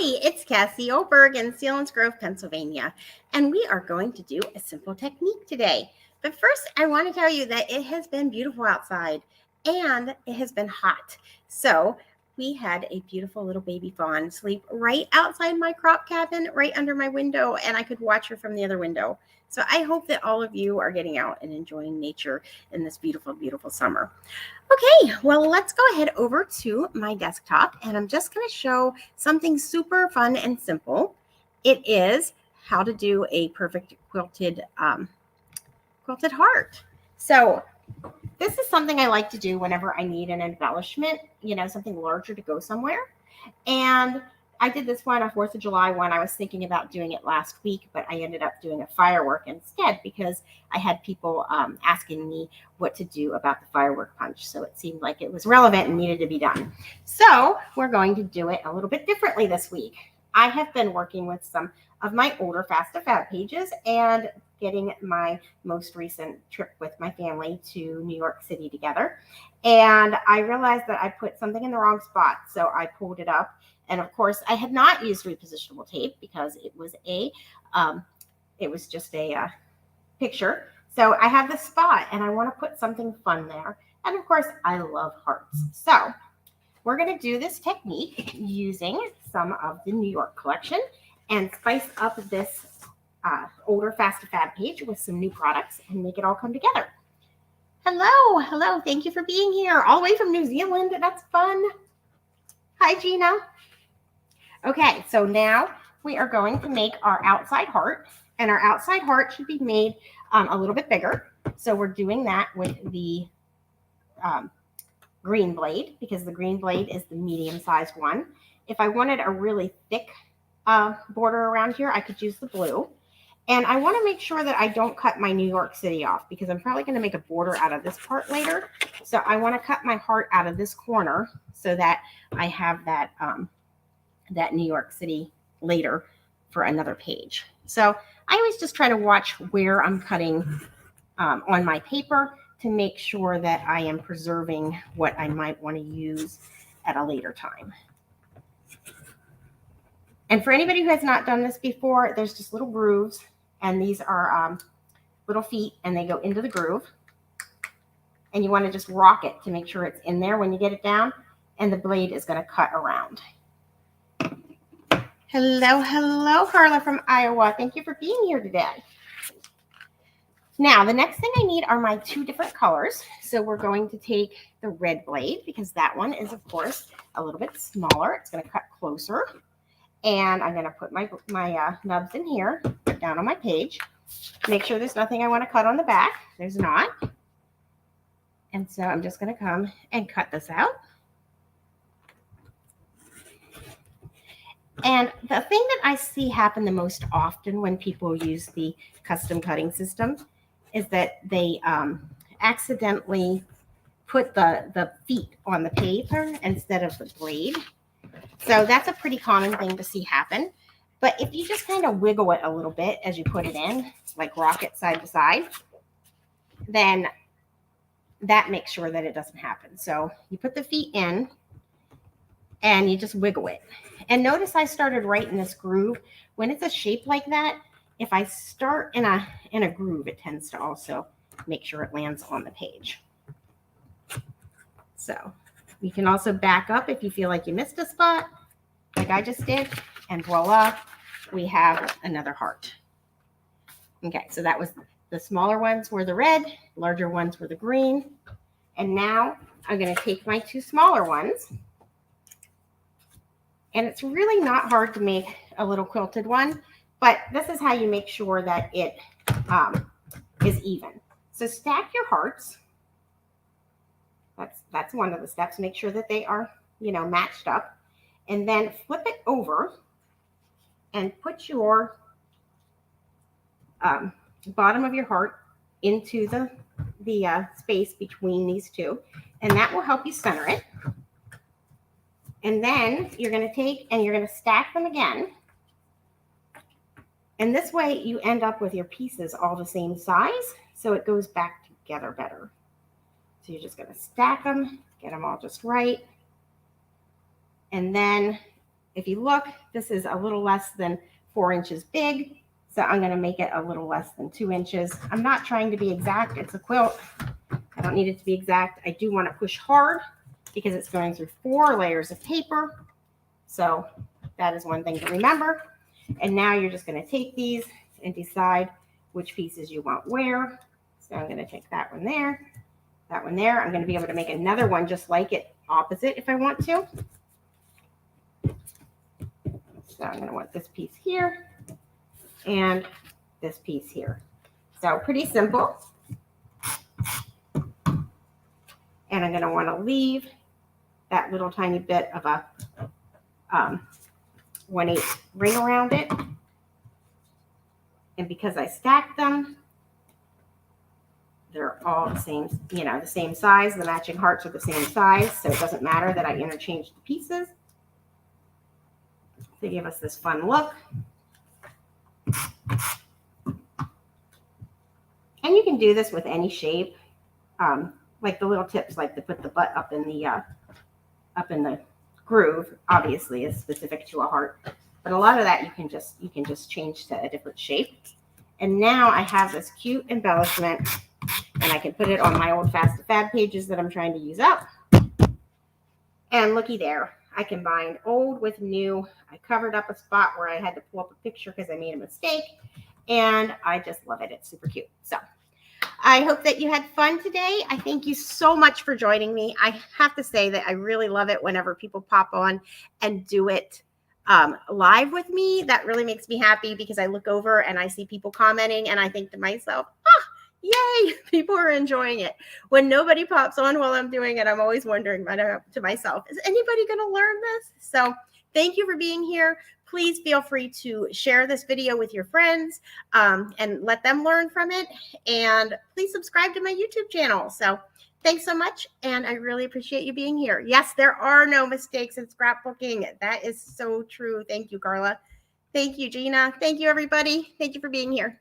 Hi, it's Cassie Oberg in Sealands Grove, Pennsylvania, and we are going to do a simple technique today. But first, I want to tell you that it has been beautiful outside and it has been hot. So we had a beautiful little baby fawn sleep right outside my crop cabin, right under my window, and I could watch her from the other window. So I hope that all of you are getting out and enjoying nature in this beautiful, beautiful summer. Okay, well, let's go ahead over to my desktop, and I'm just going to show something super fun and simple. It is how to do a perfect quilted heart. So this is something I like to do whenever I need an embellishment, something larger to go somewhere. And I did this one, a 4th of July one. I was thinking about doing it last week, but I ended up doing a firework instead because I had people asking me what to do about the firework punch. So it seemed like it was relevant and needed to be done. So we're going to do it a little bit differently this week. I have been working with some of my older Fast to Fab pages and getting my most recent trip with my family to New York City together. And I realized that I put something in the wrong spot. So I pulled it up. And of course, I had not used repositionable tape because it was just a picture. So I have this spot and I want to put something fun there. And of course, I love hearts. So we're going to do this technique using some of the New York collection and spice up this older Fast to Fab page with some new products and make it all come together. Hello. Thank you for being here all the way from New Zealand. That's fun. Hi, Gina. Okay, so now we are going to make our outside heart, and our outside heart should be made a little bit bigger. So we're doing that with the green blade because the green blade is the medium-sized one. If I wanted a really thick border around here, I could use the blue. And I want to make sure that I don't cut my New York City off because I'm probably going to make a border out of this part later. So I want to cut my heart out of this corner so that I have that that New York City later for another page. So I always just try to watch where I'm cutting on my paper to make sure that I am preserving what I might want to use at a later time. And for anybody who has not done this before, there's just little grooves, and these are little feet, and they go into the groove. And you want to just rock it to make sure it's in there when you get it down, and the blade is going to cut around. Hello, Carla from Iowa. Thank you for being here today. Now, the next thing I need are my 2 different colors. So we're going to take the red blade because that one is, of course, a little bit smaller. It's going to cut closer. And I'm going to put my nubs in here, put down on my page. Make sure there's nothing I want to cut on the back. There's not. And so I'm just going to come and cut this out. And the thing that I see happen the most often when people use the custom cutting system is that they accidentally put the feet on the paper instead of the blade. So that's a pretty common thing to see happen. But if you just kind of wiggle it a little bit as you put it in, like rock it side to side, then that makes sure that it doesn't happen. So you put the feet in and you just wiggle it. And notice I started right in this groove. When it's a shape like that, if I start in a groove, it tends to also make sure it lands on the page. So you can also back up if you feel like you missed a spot, like I just did, and voila, we have another heart. Okay, so that was the smaller ones were the red, larger ones were the green. And now I'm going to take my 2 smaller ones. And it's really not hard to make a little quilted one, but this is how you make sure that it is even. So stack your hearts. That's one of the steps. Make sure that they are, matched up. And then flip it over and put your bottom of your heart into the space between these 2. And that will help you center it. And then you're going to take and you're going to stack them again. And this way you end up with your pieces all the same size, so it goes back together better. So you're just going to stack them, get them all just right. And then if you look, this is a little less than 4 inches big. So I'm going to make it a little less than 2 inches. I'm not trying to be exact. It's a quilt. I don't need it to be exact. I do want to push hard because it's going through 4 layers of paper. So that is one thing to remember. And now you're just going to take these and decide which pieces you want where. So I'm going to take that one there, that one there. I'm going to be able to make another one just like it opposite if I want to. So I'm going to want this piece here and this piece here. So pretty simple. And I'm going to want to leave that little tiny bit of a 1/8 ring around it. And because I stacked them, they're all the same, you know, the same size. The matching hearts are the same size, so it doesn't matter that I interchanged the pieces. They give us this fun look. And you can do this with any shape. Like the little tips, like to put the butt up in the groove, obviously is specific to a heart. But a lot of that you can just change to a different shape. And now I have this cute embellishment, and I can put it on my old Fast to Fab pages that I'm trying to use up. And looky there, I combined old with new. I covered up a spot where I had to pull up a picture because I made a mistake, and I just love it. It's super cute. So I hope that you had fun today. I thank you so much for joining me. I have to say that I really love it whenever people pop on and do it live with me. That really makes me happy because I look over and I see people commenting and I think to myself, yay, people are enjoying it. When nobody pops on while I'm doing it, I'm always wondering to myself, is anybody going to learn this? So thank you for being here. Please feel free to share this video with your friends and let them learn from it. And please subscribe to my YouTube channel. So thanks so much. And I really appreciate you being here. Yes, there are no mistakes in scrapbooking. That is so true. Thank you, Carla. Thank you, Gina. Thank you, everybody. Thank you for being here.